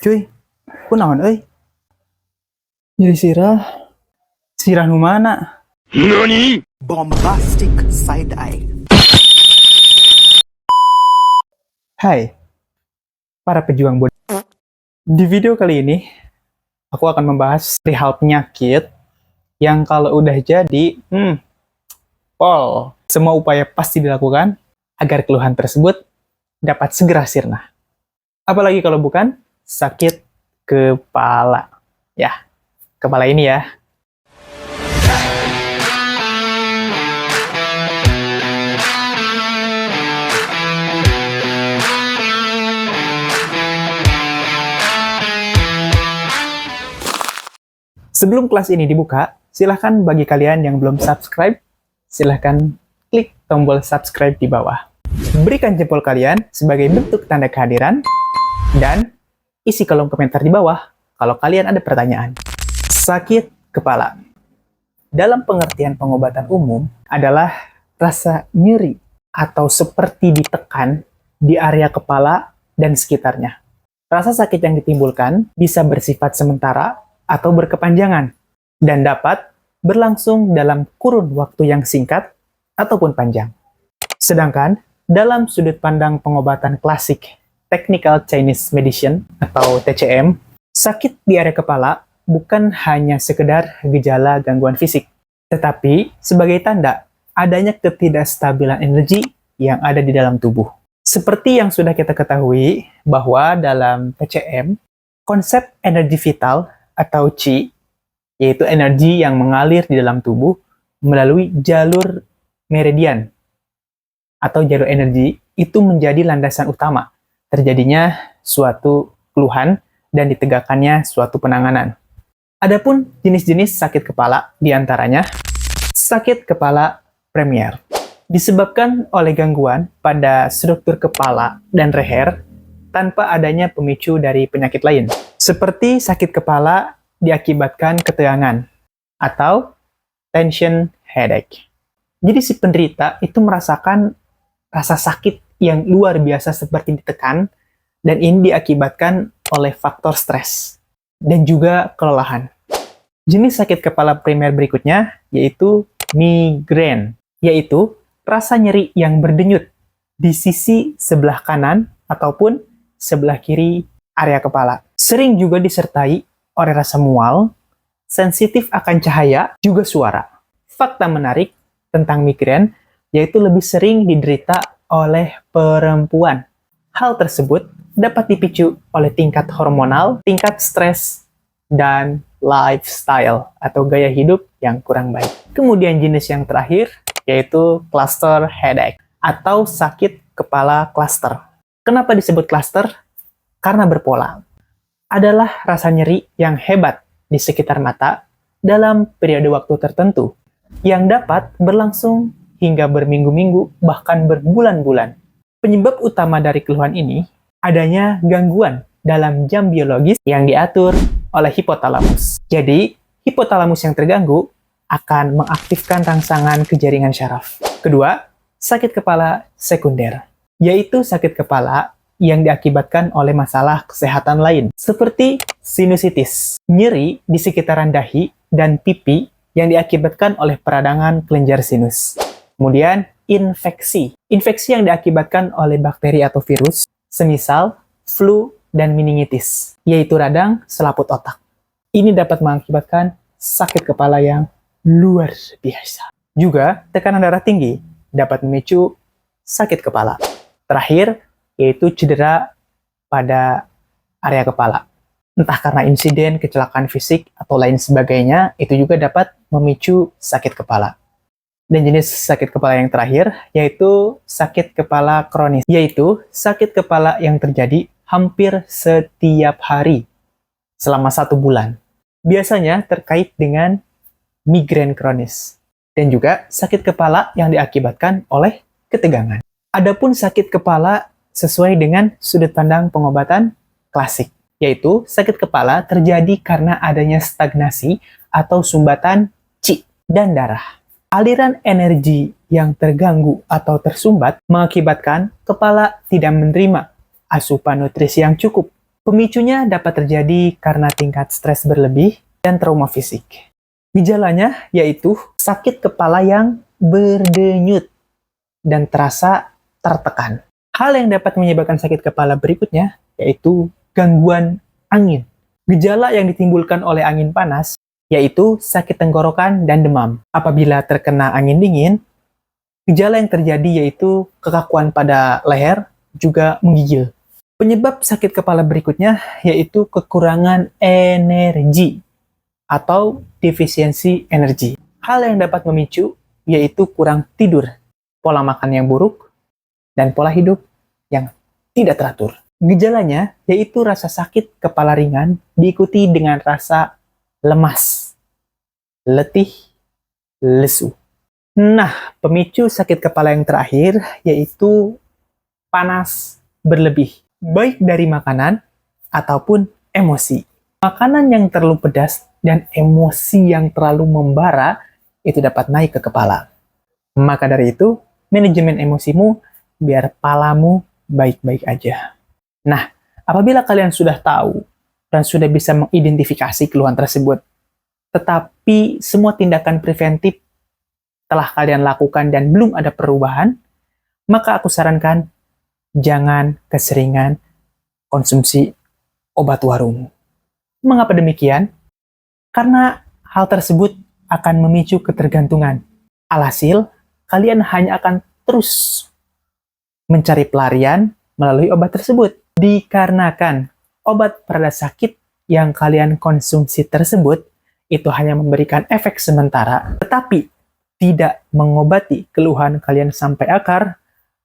Cuy, kunaon euy? Nyeri sirah nu mana? Bombastic side eye. Hai, para pejuang body. Di video kali ini, aku akan membahas perihal penyakit yang kalau udah jadi, semua upaya pasti dilakukan agar keluhan tersebut dapat segera sirna. Apalagi kalau bukan sakit kepala. Ya, kepala ini ya. Sebelum kelas ini dibuka, silahkan bagi kalian yang belum subscribe, silahkan klik tombol subscribe di bawah. Berikan jempol kalian sebagai bentuk tanda kehadiran, dan isi kolom komentar di bawah kalau kalian ada pertanyaan. Sakit kepala. Dalam pengertian pengobatan umum adalah rasa nyeri atau seperti ditekan di area kepala dan sekitarnya. Rasa sakit yang ditimbulkan bisa bersifat sementara atau berkepanjangan, dan dapat berlangsung dalam kurun waktu yang singkat ataupun panjang. Sedangkan, dalam sudut pandang pengobatan klasik, Technical Chinese Medicine atau TCM, sakit di area kepala bukan hanya sekedar gejala gangguan fisik, tetapi sebagai tanda adanya ketidakstabilan energi yang ada di dalam tubuh. Seperti yang sudah kita ketahui bahwa dalam TCM, konsep energi vital atau Qi, yaitu energi yang mengalir di dalam tubuh melalui jalur meridian atau jalur energi, itu menjadi landasan utama terjadinya suatu keluhan dan ditegakkannya suatu penanganan. Adapun jenis-jenis sakit kepala diantaranya sakit kepala premier, disebabkan oleh gangguan pada struktur kepala dan leher tanpa adanya pemicu dari penyakit lain, seperti sakit kepala diakibatkan ketegangan atau tension headache. Jadi si penderita itu merasakan rasa sakit yang luar biasa seperti ditekan, dan ini diakibatkan oleh faktor stres dan juga kelelahan. Jenis sakit kepala primer berikutnya yaitu migrain, yaitu rasa nyeri yang berdenyut di sisi sebelah kanan ataupun sebelah kiri area kepala. Sering juga disertai oleh rasa mual, sensitif akan cahaya, juga suara. Fakta menarik tentang migrain yaitu lebih sering diderita oleh perempuan. Hal tersebut dapat dipicu oleh tingkat hormonal, tingkat stres, dan lifestyle atau gaya hidup yang kurang baik. Kemudian jenis yang terakhir yaitu cluster headache atau sakit kepala cluster. Kenapa disebut cluster? Karena berpola. Adalah rasa nyeri yang hebat di sekitar mata dalam periode waktu tertentu yang dapat berlangsung hingga berminggu-minggu bahkan berbulan-bulan. Penyebab utama dari keluhan ini adanya gangguan dalam jam biologis yang diatur oleh hipotalamus. Jadi, hipotalamus yang terganggu akan mengaktifkan rangsangan ke jaringan syaraf. Kedua, sakit kepala sekunder, yaitu sakit kepala yang diakibatkan oleh masalah kesehatan lain, seperti sinusitis, nyeri di sekitaran dahi dan pipi yang diakibatkan oleh peradangan kelenjar sinus. Kemudian, infeksi yang diakibatkan oleh bakteri atau virus, semisal flu dan meningitis, yaitu radang selaput otak. Ini dapat mengakibatkan sakit kepala yang luar biasa. Juga, tekanan darah tinggi dapat memicu sakit kepala. Terakhir, yaitu cedera pada area kepala. Entah karena insiden, kecelakaan fisik, atau lain sebagainya, itu juga dapat memicu sakit kepala. Dan jenis sakit kepala yang terakhir, yaitu sakit kepala kronis, yaitu sakit kepala yang terjadi hampir setiap hari selama 1 bulan. Biasanya terkait dengan migrain kronis, dan juga sakit kepala yang diakibatkan oleh ketegangan. Adapun sakit kepala sesuai dengan sudut pandang pengobatan klasik, yaitu sakit kepala terjadi karena adanya stagnasi atau sumbatan Qi dan darah. Aliran energi yang terganggu atau tersumbat mengakibatkan kepala tidak menerima asupan nutrisi yang cukup Pemicunya dapat terjadi karena tingkat stres berlebih dan trauma fisik. Gejalanya yaitu sakit kepala yang berdenyut dan terasa tertekan. Hal yang dapat menyebabkan sakit kepala berikutnya yaitu gangguan angin. Gejala yang ditimbulkan oleh angin panas yaitu sakit tenggorokan dan demam. Apabila terkena angin dingin, gejala yang terjadi yaitu kekakuan pada leher juga menggigil. Penyebab sakit kepala berikutnya yaitu kekurangan energi atau defisiensi energi. Hal yang dapat memicu yaitu kurang tidur, pola makan yang buruk, dan pola hidup yang tidak teratur. Gejalanya yaitu rasa sakit kepala ringan diikuti dengan rasa lemas, letih, lesu. Nah, pemicu sakit kepala yang terakhir yaitu panas berlebih, baik dari makanan ataupun emosi. Makanan yang terlalu pedas dan emosi yang terlalu membara itu dapat naik ke kepala. Maka dari itu, manajemen emosimu biar palamu baik-baik aja. Nah, apabila kalian sudah tahu dan sudah bisa mengidentifikasi keluhan tersebut, tetapi semua tindakan preventif telah kalian lakukan dan belum ada perubahan, maka aku sarankan jangan keseringan konsumsi obat warung. Mengapa demikian? Karena hal tersebut akan memicu ketergantungan. Alhasil, kalian hanya akan terus mencari pelarian melalui obat tersebut. Dikarenakan obat pereda sakit yang kalian konsumsi tersebut itu hanya memberikan efek sementara, tetapi tidak mengobati keluhan kalian sampai akar,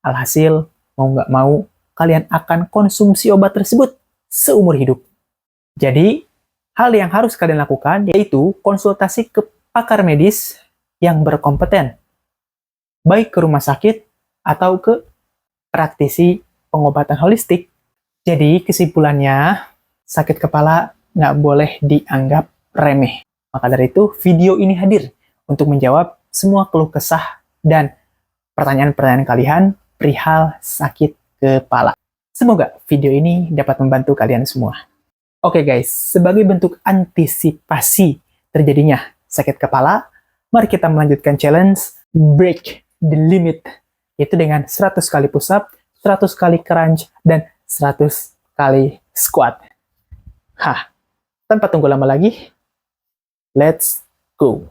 alhasil mau nggak mau, kalian akan konsumsi obat tersebut seumur hidup. Jadi, hal yang harus kalian lakukan yaitu konsultasi ke pakar medis yang berkompeten, baik ke rumah sakit atau ke praktisi pengobatan holistik. Jadi, kesimpulannya, sakit kepala nggak boleh dianggap remeh. Maka dari itu, video ini hadir untuk menjawab semua keluh kesah dan pertanyaan-pertanyaan kalian perihal sakit kepala. Semoga video ini dapat membantu kalian semua. Oke guys, sebagai bentuk antisipasi terjadinya sakit kepala, mari kita melanjutkan challenge Break the Limit, yaitu dengan 100 kali push up, 100 kali crunch, dan 100 kali squat. Tanpa tunggu lama lagi, let's go!